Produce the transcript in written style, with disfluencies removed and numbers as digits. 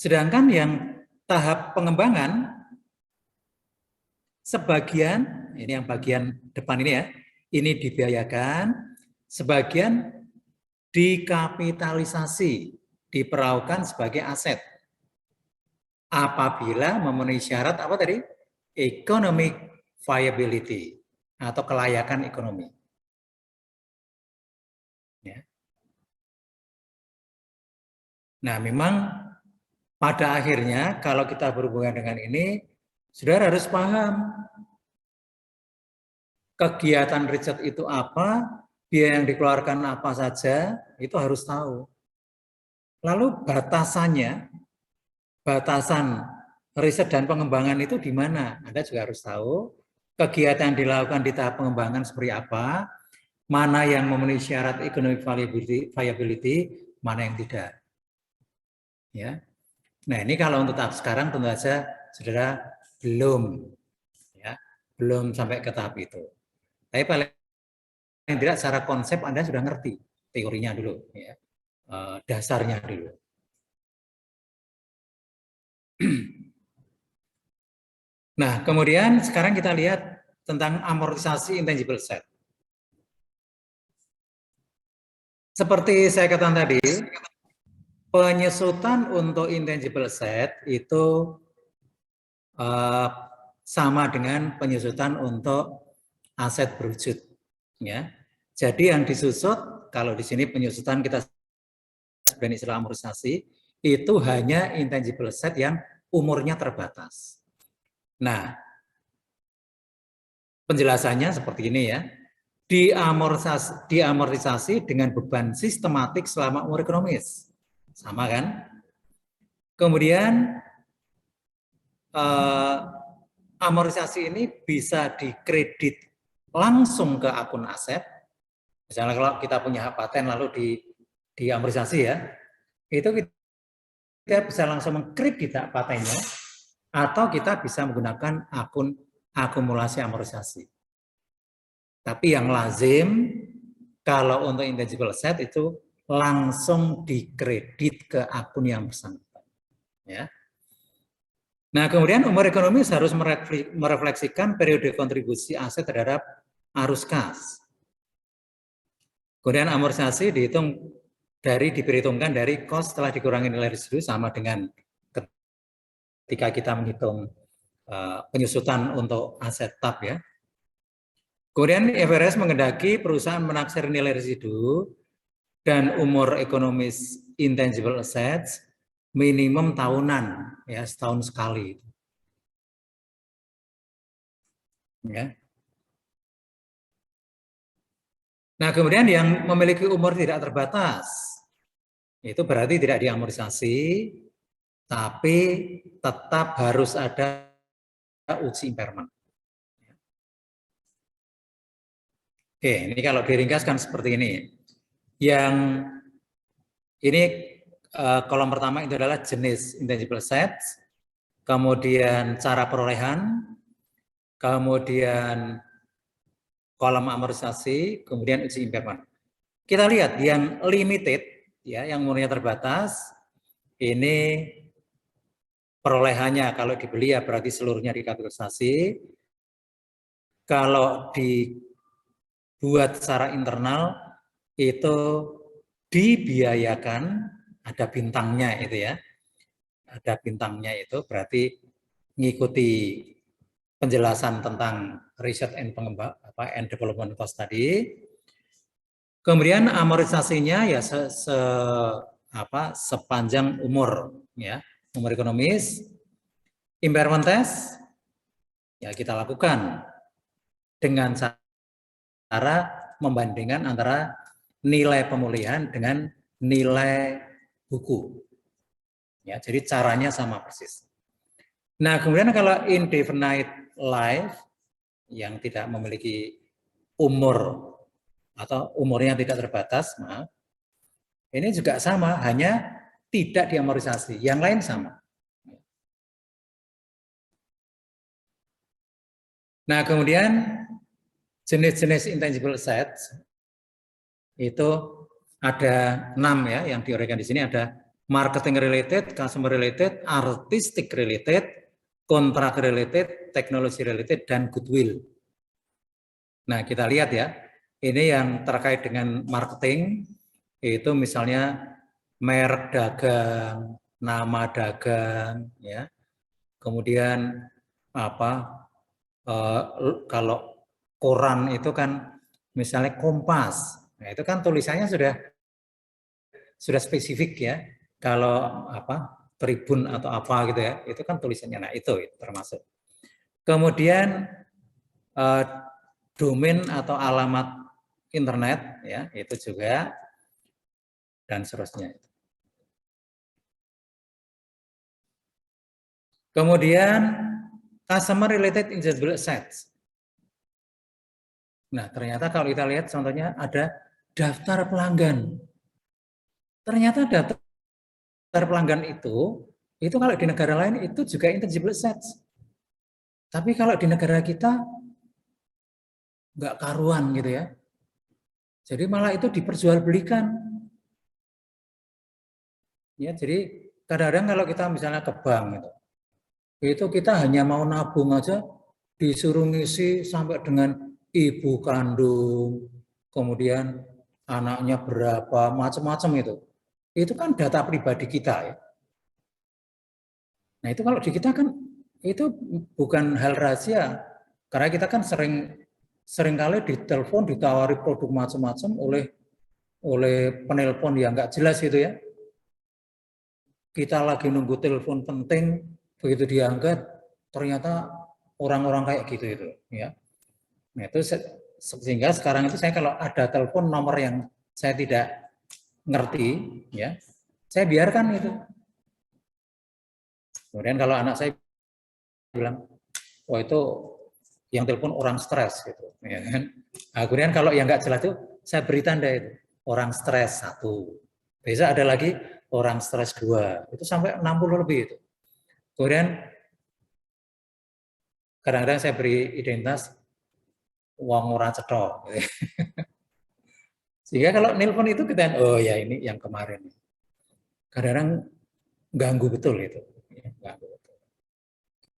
Sedangkan yang tahap pengembangan, sebagian, ini yang bagian depan ini ya, ini dibiayakan, sebagian dikapitalisasi, diperaukan sebagai aset. Apabila memenuhi syarat apa tadi? Economic viability atau kelayakan ekonomi. Ya. Nah, memang pada akhirnya kalau kita berhubungan dengan ini, saudara harus paham kegiatan riset itu apa, biaya yang dikeluarkan apa saja, itu harus tahu. Lalu batasan riset dan pengembangan itu di mana? Anda juga harus tahu kegiatan yang dilakukan di tahap pengembangan seperti apa, mana yang memenuhi syarat economic viability, mana yang tidak. Ya. Nah, ini kalau untuk tahap sekarang tentu saja saudara belum sampai ke tahap itu. Tapi paling tidak secara konsep Anda sudah ngerti teorinya dulu, ya. Dasarnya dulu. Nah, kemudian sekarang kita lihat tentang amortisasi intangible asset. Seperti saya katakan tadi, penyesutan untuk intangible asset itu sama dengan penyesutan untuk aset berwujud. Ya. Jadi yang disusut, kalau di sini penyesutan kita sebenarnya istilah amortisasi, itu hanya intangible asset yang umurnya terbatas. Nah, penjelasannya seperti ini ya. Diamortisasi dengan beban sistematik selama umur ekonomis. Sama kan? Kemudian amortisasi ini bisa dikredit langsung ke akun aset. Misalnya kalau kita punya hak paten lalu diamortisasi ya, itu kita bisa langsung mengkredit hak patennya, atau kita bisa menggunakan akun akumulasi amortisasi. Tapi yang lazim kalau untuk intangible asset itu langsung dikredit ke akun yang bersangkutan. Ya. Nah, kemudian umur ekonomis harus merefleksikan periode kontribusi aset terhadap arus kas. Kemudian amortisasi diperhitungkan dari cost setelah dikurangi nilai residu sama dengan ketika kita menghitung penyusutan untuk aset TAP ya. Kemudian IFRS menghendaki perusahaan menaksir nilai residu dan umur ekonomis intangible assets minimum tahunan, ya setahun sekali. Ya. Nah, kemudian yang memiliki umur tidak terbatas, itu berarti tidak diamortisasi, tapi tetap harus ada uji impairment. Oke, ini kalau diringkaskan seperti ini. Yang ini kolom pertama itu adalah jenis intangible assets, kemudian cara perolehan, kemudian kolom amortisasi, kemudian uji impairment. Kita lihat yang limited, ya, yang umurnya terbatas, ini perolehannya kalau dibeli ya berarti seluruhnya dikapitalisasi. Kalau dibuat secara internal itu dibiayakan, ada bintangnya itu ya. Ada bintangnya itu berarti mengikuti penjelasan tentang riset and development cost tadi. Kemudian amortisasinya ya sepanjang umur ya, umur ekonomis. Impairment test ya kita lakukan dengan cara membandingkan antara nilai pemulihan dengan nilai buku. Ya, jadi caranya sama persis. Nah, kemudian kalau indefinite life yang tidak memiliki umur atau umurnya tidak terbatas, maaf, ini juga sama, hanya tidak diamortisasi. Yang lain sama. Nah, kemudian jenis-jenis intangible assets itu ada 6 ya, yang diuraikan di sini ada marketing related, customer related, artistic related, contract related, technology related, dan goodwill. Nah, kita lihat ya, ini yang terkait dengan marketing, itu misalnya merek dagang, nama dagang, ya. Kemudian apa? Kalau koran itu kan misalnya Kompas, nah itu kan tulisannya sudah spesifik ya. Kalau apa Tribun atau apa gitu ya, itu kan tulisannya. Nah itu termasuk. Kemudian domain atau alamat internet ya itu juga dan seterusnya. Kemudian customer related intangible assets. Nah, ternyata kalau kita lihat contohnya ada daftar pelanggan. Ternyata daftar pelanggan itu kalau di negara lain itu juga intangible assets. Tapi kalau di negara kita nggak karuan gitu ya. Jadi malah itu diperjualbelikan. Ya, jadi kadang-kadang kalau kita misalnya ke bank gitu, itu kita hanya mau nabung aja disuruh ngisi sampai dengan ibu kandung, kemudian anaknya berapa, macam-macam itu. Itu kan data pribadi kita ya. Nah itu kalau di kita kan itu bukan hal rahasia, karena kita kan sering kali ditelepon, ditawari produk macam-macam oleh penelpon yang nggak jelas itu ya. Kita lagi nunggu telepon penting, begitu diangkat, ternyata orang-orang kayak gitu itu ya. Nah itu sehingga sekarang itu saya kalau ada telepon nomor yang saya tidak ngerti ya, saya biarkan itu. Kemudian kalau anak saya bilang, oh itu yang telepon orang stres gitu, ya kan. Nah, kemudian kalau yang nggak jelas itu saya beri tanda itu orang stres 1, besok ada lagi orang stres 2, itu sampai 60 lebih itu. Kemudian kadang-kadang saya beri identitas uang orang cetok. Sehingga kalau nelpon itu kita, oh ya ini yang kemarin. Kadang-kadang ganggu betul itu.